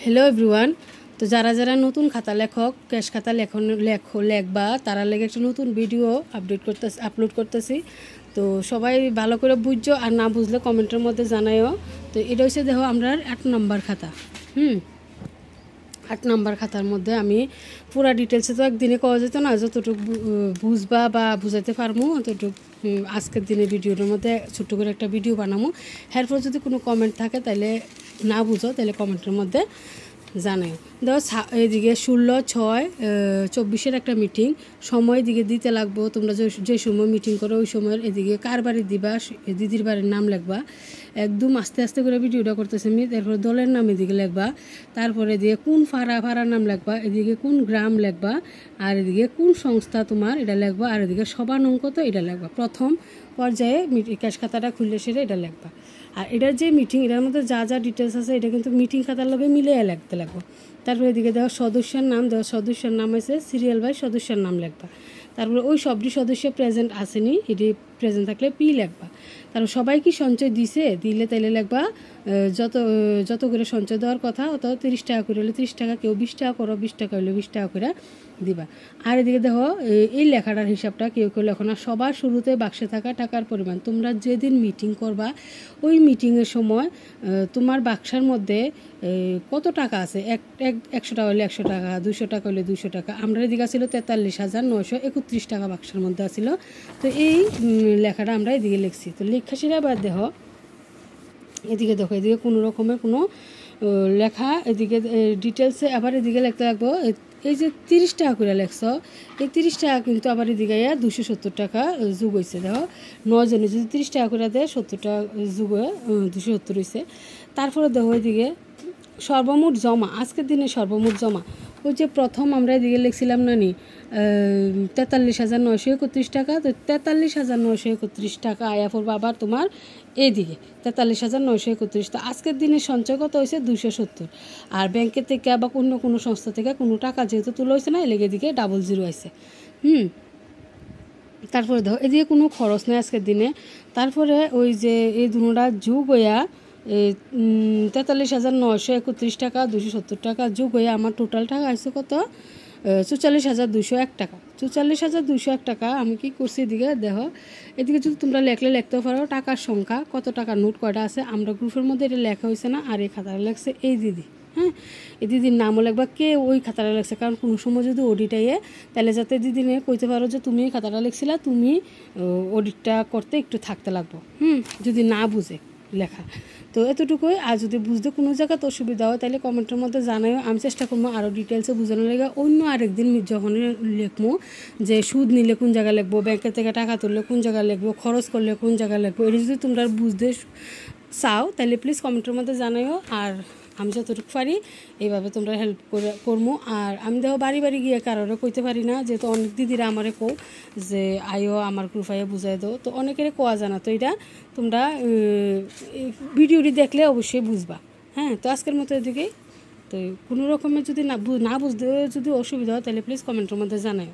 Hello everyone. তো যারা যারা নতুন খাতা লেখক ক্যাশ খাতা লেখবা তারা লেগে একটা নতুন ভিডিও আপলোড করতেছি। তো সবাই ভালো করে বুঝছো, আর না বুঝলে কমেন্টের মধ্যে জানাইও। তো এটা হচ্ছে দেখো আমরা 8 নম্বর খাতা। 8 নম্বর খাতার মধ্যে আমি পুরা ডিটেলসে তো একদিনে কওয়া যেত না, যতটুকু বুঝবা বা বুঝাইতে পারবো অতটুকু আজকের দিনে ভিডিওটার মধ্যে ছোট্ট করে একটা ভিডিও বানাবো। এরপর যদি কোনো কমেন্ট থাকে তাহলে না বুঝো তাহলে কমেন্টের মধ্যে জানাই। দেখো এদিকে 16/6/24 একটা মিটিং সময় এদিকে দিতে লাগবো। তোমরা যে সময় মিটিং করো ওই সময়ের এদিকে কার বাড়ি দিবা, দিদির বাড়ির নাম লিখবা। একদম আস্তে আস্তে করে ভিডিওটা করতেছে আমি। তারপরে দলের নাম এদিকে লিখবা, তারপরে এদিকে কোন ফাড়ার নাম লিখবা, এদিকে কোন গ্রাম লিখবা, আর এদিকে কোন সংস্থা তোমার এটা লিখবা, আর এদিকে সবার অঙ্ক তো এটা লিখবা। প্রথম পর্যায়ে ক্যাশ খাতাটা খুললে সেটা এটা লিখবা। আর এটার যে মিটিং এটার মধ্যে যা যা ডিটেলস আছে এটা কিন্তু মিটিং খাতার লগে মিলিয়ে লিখতে লাগবে। তারপরে এদিকে দেওয়া সদস্যের নাম আছে সিরিয়াল বাই সদস্যের নাম লিখবা। তারপরে ওই সবটি সদস্য প্রেজেন্ট আসেনি, এটি প্রেজেন্ট থাকলে পি লিখবা। তারপর সবাই কি সঞ্চয় দিলে তাইলে লিখবা যত করে সঞ্চয় দেওয়ার কথা অত 30 টাকা করে হলে 30 টাকা, কেউ 20 টাকা করো, 20 টাকা হলে 20 টাকা করে দিবা। আর এদিকে দেখো এই লেখাটার হিসাবটা কেউ লেখো না। সবার শুরুতে বাক্সে থাকা টাকার পরিমাণ তোমরা যেদিন মিটিং করবা ওই মিটিংয়ের সময় তোমার বাক্সার মধ্যে কত টাকা আছে, 100 টাকা হলে 100 টাকা, 200 টাকা হলে 200 টাকা। আমরা এদিকে ছিল 43,931 টাকা বাক্সের মধ্যে আসিল। তো এই লেখাটা আমরা এদিকে লিখছি। তো লেখা সেটা আবার দেখো এদিকে কোনো রকমের কোনো লেখা এদিকে ডিটেলসে আবার এদিকে লিখতে লাগবো। এই যে 30 টাকা করে লেখছ, এই 30 টাকা কিন্তু আবার এদিকে 270 টাকা যোগ হয়েছে। দেখো 9 জনে যদি 30 টাকা করে দেয় 70 টাকা যোগ হয়ে 270 হয়েছে। তারপরে দেখো এদিকে সর্বমোট জমা, আজকের দিনে সর্বমোট জমা ওই যে প্রথম আমরা এদিকে লিখছিলাম না 43,931 টাকা। তো 43,931 টাকা আয়া পড়বে আবার তোমার এইদিকে 43,931। তো আজকের দিনে সঞ্চয় কত হয়েছে 270। আর ব্যাংকের থেকে বা কোনো সংস্থা থেকে কোনো টাকা যেহেতু তোলা হয়েছে না, এলেগে এদিকে 00 আছে। তারপরে দেখো এদিকে কোনো খরচ নেই আজকের দিনে। তারপরে ওই যে এই দুটোটা যোগ হইয়া 43,931 টাকা 270 টাকা যোগ হয়ে আমার টোটাল টাকা আসছে কত 44,201 টাকা। 44,201 টাকা আমি কি করছি এদিকে দেখো। এদিকে যদি তোমরা লিখতে পারো টাকার সংখ্যা কত টাকা নোট কয়টা আছে। আমরা গ্রুপের মধ্যে এটা লেখা হয়েছে না, আর এই খাতাটা লেখছে এই দিদি। এই দিদির নামও লিখবা কে ওই খাতাটা লেখছে, কারণ কোনো সময় যদি অডিট আইয়ে তাহলে যাতে দিদি নিয়ে কইতে পারো যে তুমি এই খাতাটা লিখছিলা, তুমি অডিটটা করতে একটু থাকতে লাগবো যদি না বুঝে লেখা। তো এতটুকুই। আর যদি বুঝতে কোনো জায়গাতে অসুবিধা হয় তাহলে কমেন্টের মধ্যে জানাইও, আমি চেষ্টা করবো আরও ডিটেলসে বোঝানোর লেগে। অন্য আরেকদিন যখন লিখবো যে সুদ নিলে কোন জায়গায় লিখবো, ব্যাংকের থেকে টাকা তুললে কোন জায়গায় লিখবো, খরচ করলে কোন জায়গায় লিখবো, এটা যদি তোমরা বুঝতে চাও তাহলে প্লিজ কমেন্টের মধ্যে জানাইও। আর আমি যতটুকু পারি এইভাবে তোমরা হেল্প করবো। আর আমি দেখো বাড়ি বাড়ি গিয়ে কারোরে কইতে পারি না, যেহেতু অনেক দিদিরা আমারে কো যে আইও আমার গ্রুপ আইও বুঝাই দাও। তো অনেকের কোয়া জানা, তো এটা তোমরা ভিডিওটি দেখলে অবশ্যই বুঝবা। তো আজকের মতো এদিকেই। তো কোনো রকমের যদি না বুঝতে যদি অসুবিধা হয় তাহলে প্লিজ কমেন্টের মধ্যে জানাও।